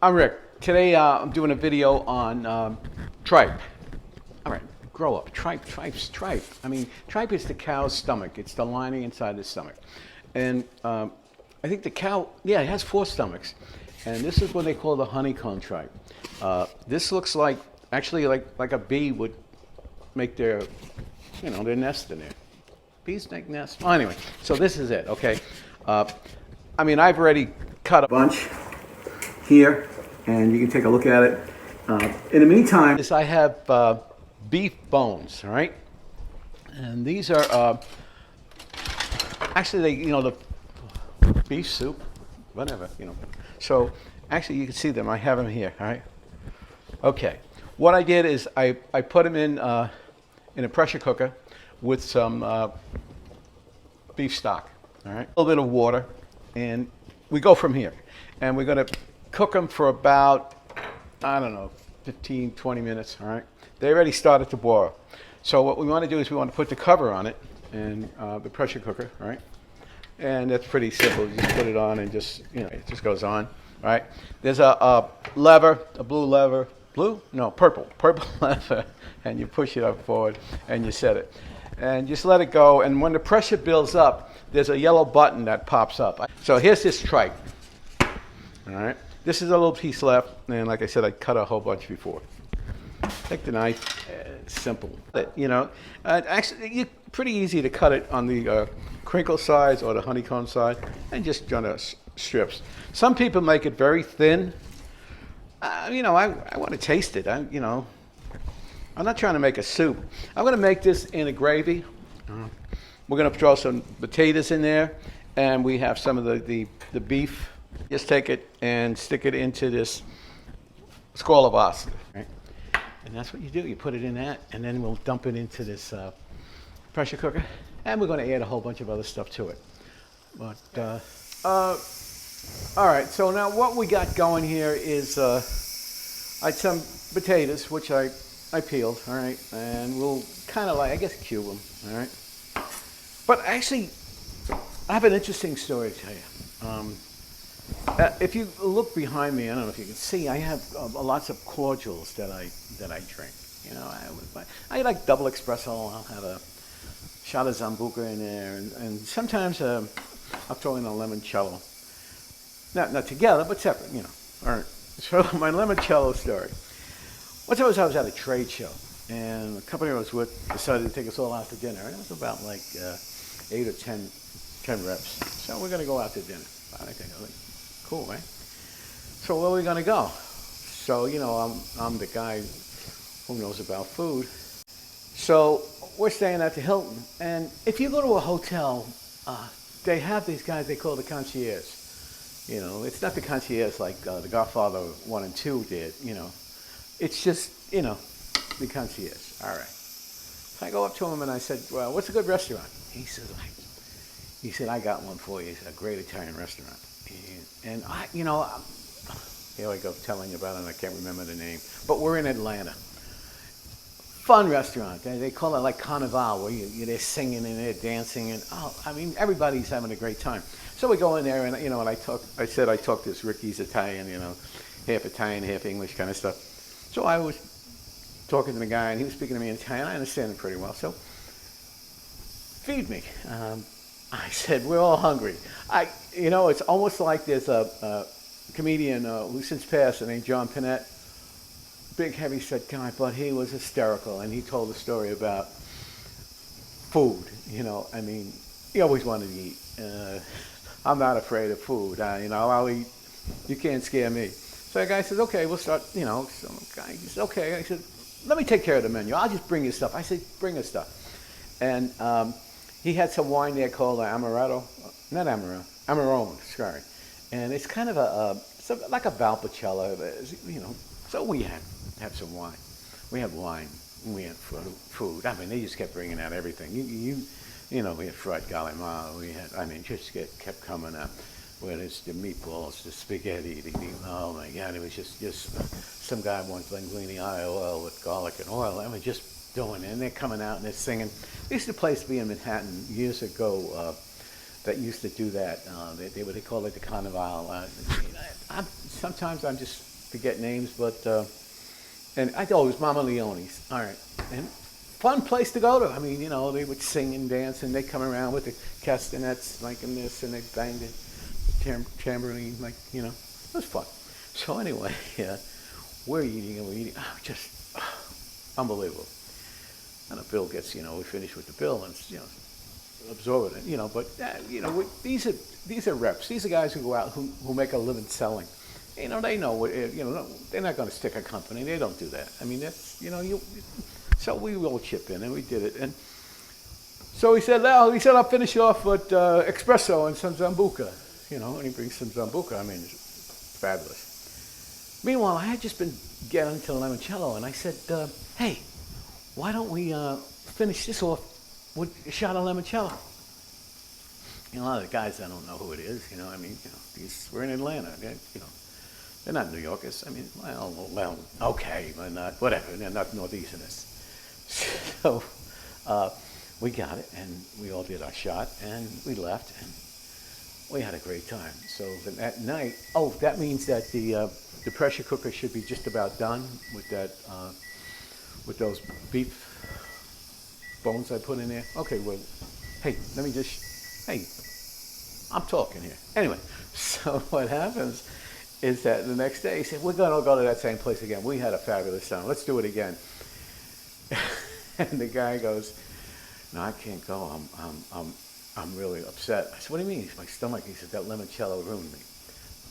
I'm Rick. Today I'm doing a video on tripe. All right, grow up. Tripe's tripe. I mean, tripe is the cow's stomach. It's the lining inside the stomach. And I think the cow, yeah, it has 4 stomachs. And this is what they call the honeycomb tripe. This looks like, actually like a bee would make their, their nest in there. Bees make nests. Well, anyway, so this is it, okay? I mean, I've already cut a bunch here, and you can take a look at it. In the meantime, I have beef bones, all right? And these are actually the beef soup, whatever, So actually, you can see them. I have them here, all right? Okay. What I did is I put them in a pressure cooker with some beef stock, all right? A little bit of water, and we go from here. And we're going to cook them for about, I don't know, 15, 20 minutes, all right? They already started to boil. So what we want to do is we want to put the cover on it and the pressure cooker, right? And that's pretty simple. You just put it on and just, it just goes on, right? There's a lever, a blue lever. Blue? No, purple lever. And you push it up forward and you set it. And just let it go. And when the pressure builds up, there's a yellow button that pops up. So here's this tripe. All right. This is a little piece left, and like I said, I cut a whole bunch before. Take the knife. It's simple. Actually, it's pretty easy to cut it on the crinkle sides or the honeycomb side, and just on strips. Some people make it very thin. I want to taste it. I'm not trying to make a soup. I'm going to make this in a gravy. We're going to throw some potatoes in there, and we have some of the beef. Just take it and stick it into this skull of pasta, right? And that's what you do. You put it in that, and then we'll dump it into this pressure cooker, and we're going to add a whole bunch of other stuff to it. But all right. So now what we got going here is I had some potatoes, which I peeled, all right, and we'll kind of I guess cube them, all right. But actually, I have an interesting story to tell you. If you look behind me, I don't know if you can see, I have lots of cordials that I drink. I like double espresso. I'll have a shot of Zambuca in there, and sometimes I'll throw in a limoncello. Not together, but separate. All right. So my limoncello story. Once I was at a trade show, and the company I was with decided to take us all out to dinner. And it was about like 8 or 10 reps. So we're going to go out to dinner. I think, cool, right? So where are we going to go? So, I'm the guy who knows about food. So we're staying at the Hilton. And if you go to a hotel, they have these guys they call the concierge. It's not the concierge like The Godfather 1 and 2 did, It's just, the concierge. All right. So I go up to him and I said, well, what's a good restaurant? He said, I got one for you. It's a great Italian restaurant. And here I go telling you about it, and I can't remember the name. But we're in Atlanta. Fun restaurant. They call it like Carnival, where they're singing and they're dancing, and everybody's having a great time. So we go in there, and and I talk this Rick, he's Italian, half Italian, half English kind of stuff. So I was talking to the guy, and he was speaking to me in Italian. I understand it pretty well. So feed me. I said, we're all hungry. It's almost like there's a comedian who since passed named John Pinette, big heavy set guy, but he was hysterical, and he told a story about food. He always wanted to eat. I'm not afraid of food. I'll eat. You can't scare me. So the guy says, okay, we'll start. Some guy says, okay. I said, let me take care of the menu. I'll just bring you stuff. I said, bring us stuff. And he had some wine there called Amarone, sorry. And it's kind of like a Valpolicella, So we have some wine. We had wine. We had food. They just kept bringing out everything. We had fried galimao. We had, just kept coming up. Whether it's the meatballs, the spaghetti, oh my God, it was just some guy wants linguine oil with garlic and oil. Just doing it. And they're coming out and they're singing. There used to a place to be in Manhattan years ago that used to do that. They call it the Carnival. Sometimes I'm just forget names, but and I thought it was Mama Leone's. All right, and fun place to go to. I mean, you know, they would sing and dance, and they come around with the castanets like in this, and they banged it, tambourine, like, you know, it was fun. So anyway, yeah, we're eating and we're eating. Oh, just unbelievable. And the bill gets, you know, we finish with the bill and, you know, absorb it, you know. But you know, these are reps. These are guys who go out who make a living selling. You know, they know what, you know, they're not going to stick a company. They don't do that. I mean, that's, you know, so we all chip in, and we did it. And so he said, I'll finish off with espresso and some Zambuca, you know, and he brings some Zambuca. I mean, it's fabulous. Meanwhile, I had just been getting into limoncello, and I said, hey, why don't we finish this off with a shot of limoncello? You know, a lot of the guys, I don't know who it is, you know, I mean, you know, we're in Atlanta, you know. They're not New Yorkers. I mean, well, okay, but not, whatever. They're not Northeasterners. So we got it, and we all did our shot, and we left, and we had a great time. So at night, that means that the pressure cooker should be just about done with that, with those beef bones I put in there. Okay, well, hey, I'm talking here. Anyway, so what happens is that the next day he said, we're going to go to that same place again. We had a fabulous time. Let's do it again. And the guy goes, no, I can't go. I'm really upset. I said, what do you mean? My stomach. He said, that limoncello ruined me.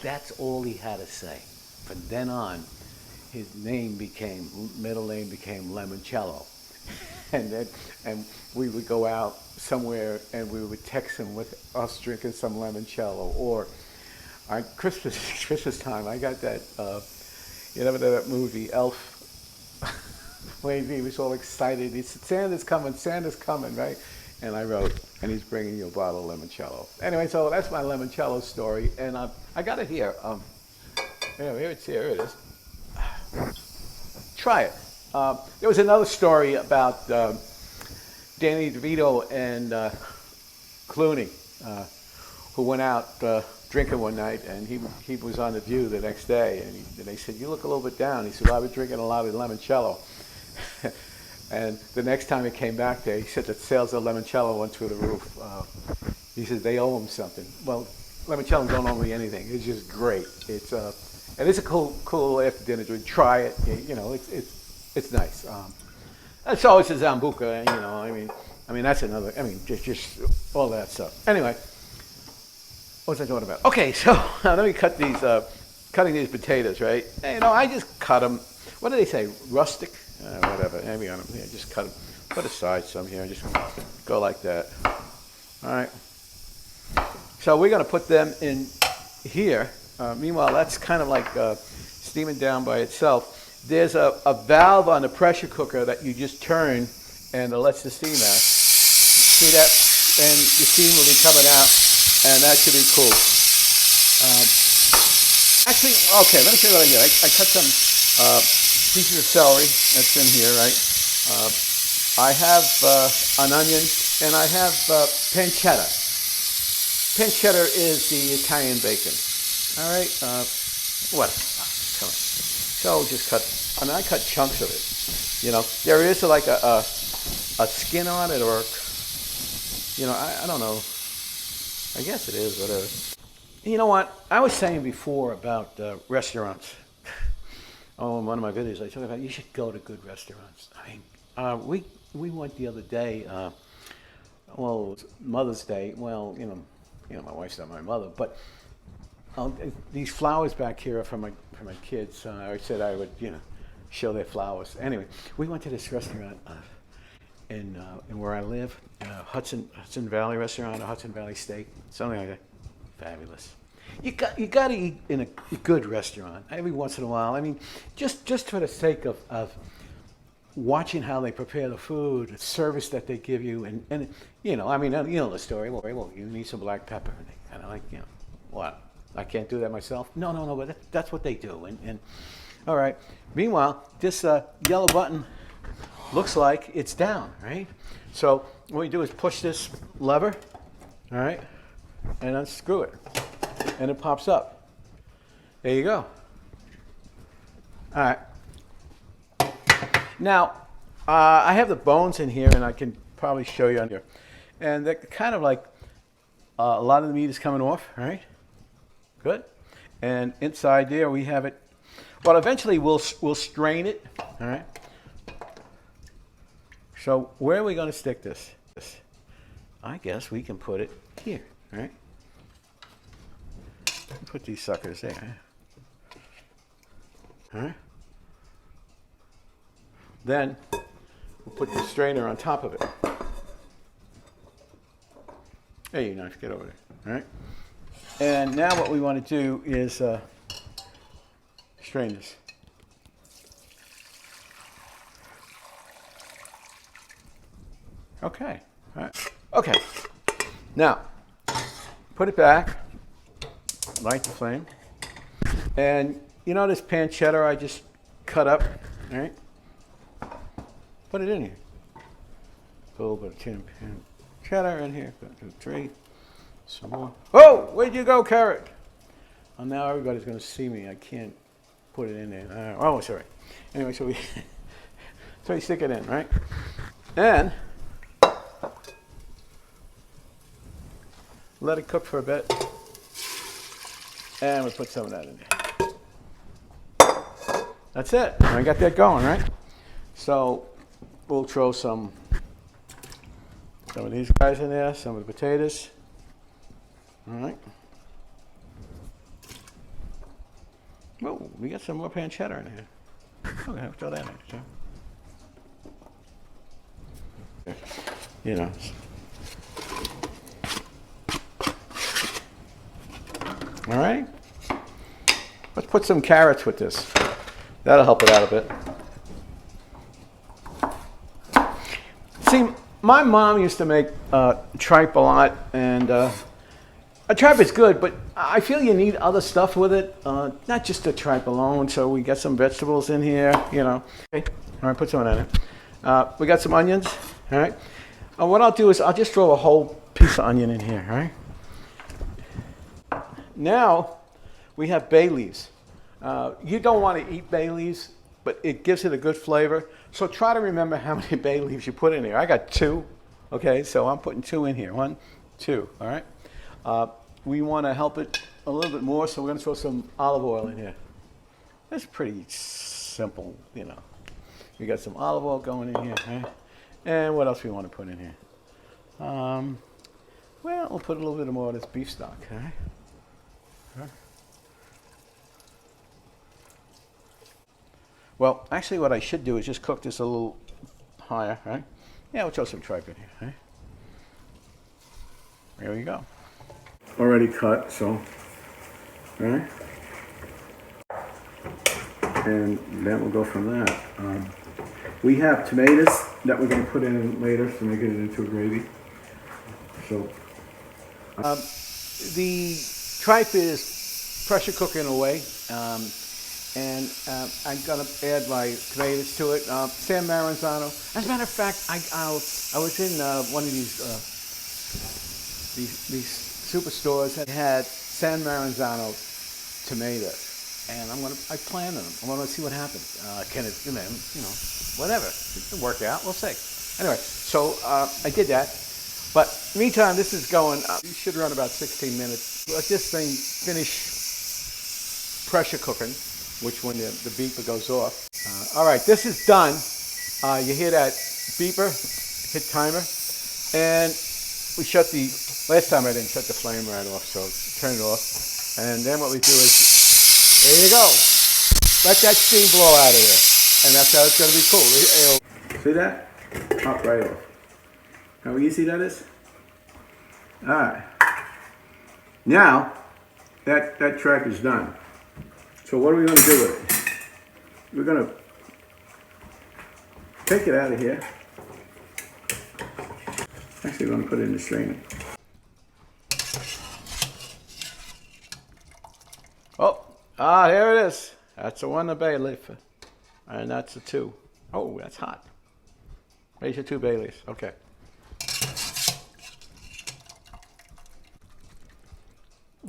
That's all he had to say. From then on, his middle name became Limoncello. And we would go out somewhere and we would text him with us drinking some limoncello. Or on Christmas time, I got that, you ever know that movie, Elf? When he was all excited, he said, Santa's coming, right? And I wrote, and he's bringing you a bottle of limoncello. Anyway, so that's my limoncello story, and I got it here. Here it is. Try it. There was another story about Danny DeVito and Clooney, who went out drinking one night, and he was on The View the next day, and they said, you look a little bit down. He said, well, I was drinking a lot of limoncello. And the next time he came back there, he said that sales of limoncello went through the roof. He said they owe him something. Well, limoncello don't owe me anything. It's just great. And it's a cool after dinner drink. Try it. You know, it's nice. That's always a Zambuca, you know. I mean that's another. I mean just all that stuff. Anyway, what was I talking about? Okay, so let me cut these. Cutting these potatoes, right? And, you know, I just cut them. What do they say? Rustic. Whatever, maybe on them. Yeah, just cut them. Put aside some here and just go like that. All right. So we're going to put them in here. Meanwhile, that's kind of like steaming down by itself. There's a valve on the pressure cooker that you just turn and it lets the steam out. See that? And the steam will be coming out, and that should be cool. Actually, okay, let me show you what I did. I cut some pieces of celery. That's in here, right? I have an onion, and I have pancetta. Pancetta is the Italian bacon. All right? What? Come on. So just cut, and I cut chunks of it. You know, there is like a skin on it, or, you know, I don't know. I guess it is, whatever. You know what? I was saying before about restaurants. In one of my videos, I talk about you should go to good restaurants. I mean, we went the other day. Well, it was Mother's Day. Well, you know, my wife's not my mother, but these flowers back here are for my kids. I said I would, you know, show their flowers. Anyway, we went to this restaurant in where I live, Hudson Valley restaurant, or Hudson Valley Steak, something like that. Fabulous. You got to eat in a good restaurant every once in a while. I mean, just for the sake of watching how they prepare the food, the service that they give you, and you know, I mean, you know the story. Well, you need some black pepper, and they kind of like, you know, what? I can't do that myself. No, but that's what they do. And all right. Meanwhile, this yellow button looks like it's down, right? So what we do is push this lever, all right, and unscrew it. And it pops up. There you go. All right. Now, I have the bones in here, and I can probably show you on here. And they're kind of like a lot of the meat is coming off, right? Good. And inside there we have it. Well, eventually we'll strain it, all right? So where are we going to stick this? I guess we can put it here, right? Put these suckers there. All right. Then we'll put the strainer on top of it. Hey, you knife, get over there. All right. And now what we want to do is strain this. Okay. All right. Okay. Now, put it back. Light the flame. And you know this pancetta I just cut up? All right. Put it in here. Put a little bit of pancetta in here. 1, 2, 3. Some more. Oh, where'd you go, carrot? Well, now everybody's going to see me. I can't put it in there. Oh, it's all right. Anyway, so we stick it in, right? And let it cook for a bit. And we put some of that in there. That's it. I got that going, right? So we'll throw some of these guys in there, some of the potatoes. All right. Oh, we got some more pancetta in here. Okay, throw that in there. You know. All right. Let's put some carrots with this. That'll help it out a bit. See, my mom used to make tripe a lot, and tripe is good, but I feel you need other stuff with it, not just the tripe alone. So we got some vegetables in here, you know. Okay. All right, put some in it. We got some onions. All right. What I'll do is I'll just throw a whole piece of onion in here. All right. Now we have bay leaves. You don't want to eat bay leaves, but it gives it a good flavor. So try to remember how many bay leaves you put in here. I got 2. Okay, so I'm putting 2 in here. 1, 2. All right. We want to help it a little bit more, so we're going to throw some olive oil in here. That's pretty simple, you know. We got some olive oil going in here. Right? And what else we want to put in here? Well, we'll put a little bit more of this beef stock. All right. Well, actually what I should do is just cook this a little higher, right? Yeah, we'll throw some tripe in here, right? There we go. Already cut, so, right? And then we'll go from that. We have tomatoes that we're going to put in later to make it into a gravy. So, the tripe is pressure cooking away. And I'm going to add my tomatoes to it. San Marinara. As a matter of fact, I was in one of these superstores that had San Marinara tomatoes, and I planted them. I want to see what happens. Can it, you know, whatever. It can work out. We'll see. Anyway, so I did that. But meantime, this is going. You should run about 16 minutes. Let this thing finish pressure cooking. Which when the beeper goes off. All right, this is done. You hear that beeper, hit timer, and we shut last time I didn't shut the flame right off, so turn it off. And then what we do is, there you go. Let that steam blow out of there. And that's how it's going to be cool. See that? Pop right off. How easy that is? All right. Now, that tripe is done. So what are we going to do with it? We're going to take it out of here. Actually, we're going to put it in the strainer. Oh, here it is. That's the one, the bay leaf. And that's the 2. Oh, that's hot. There's your 2 bay leaves. Okay.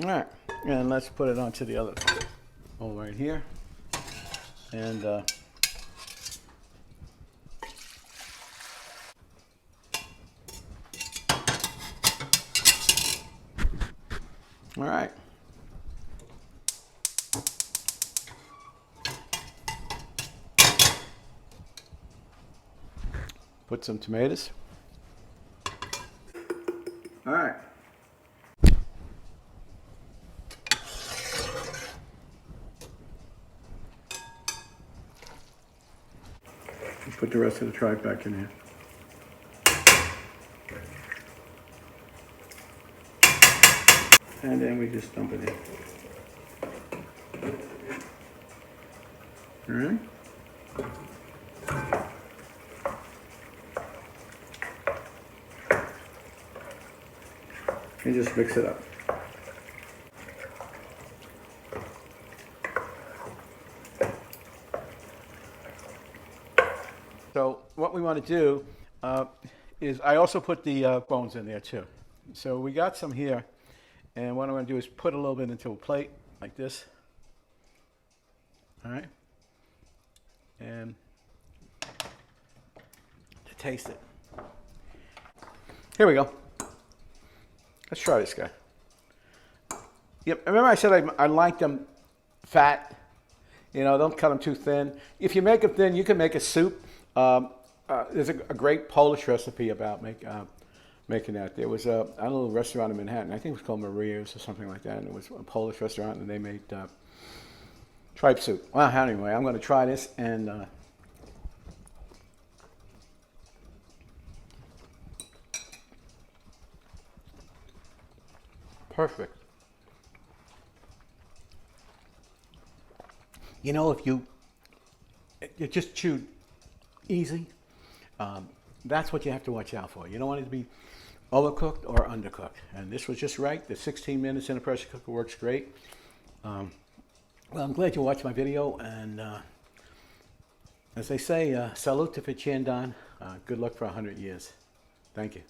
All right. And let's put it onto the other. Oh, right here. And all right. Put some tomatoes. All right. Put the rest of the tripe back in here. And then we just dump it in. All right. And just mix it up. So what we want to do is I also put the bones in there too. So we got some here, and what I'm going to do is put a little bit into a plate like this. All right. And to taste it. Here we go. Let's try this guy. Yep, remember I said I like them fat. You know, don't cut them too thin. If you make them thin, you can make a soup. There's a great Polish recipe about making that. There was a little restaurant in Manhattan. I think it was called Maria's or something like that. And it was a Polish restaurant, and they made tripe soup. Well, anyway, I'm going to try this and. Perfect. You know, if you just chew easy, that's what you have to watch out for. You don't want it to be overcooked or undercooked. And this was just right. The 16 minutes in a pressure cooker works great. Well, I'm glad you watched my video. And as they say, salute to Fichendan. Good luck for 100 years. Thank you.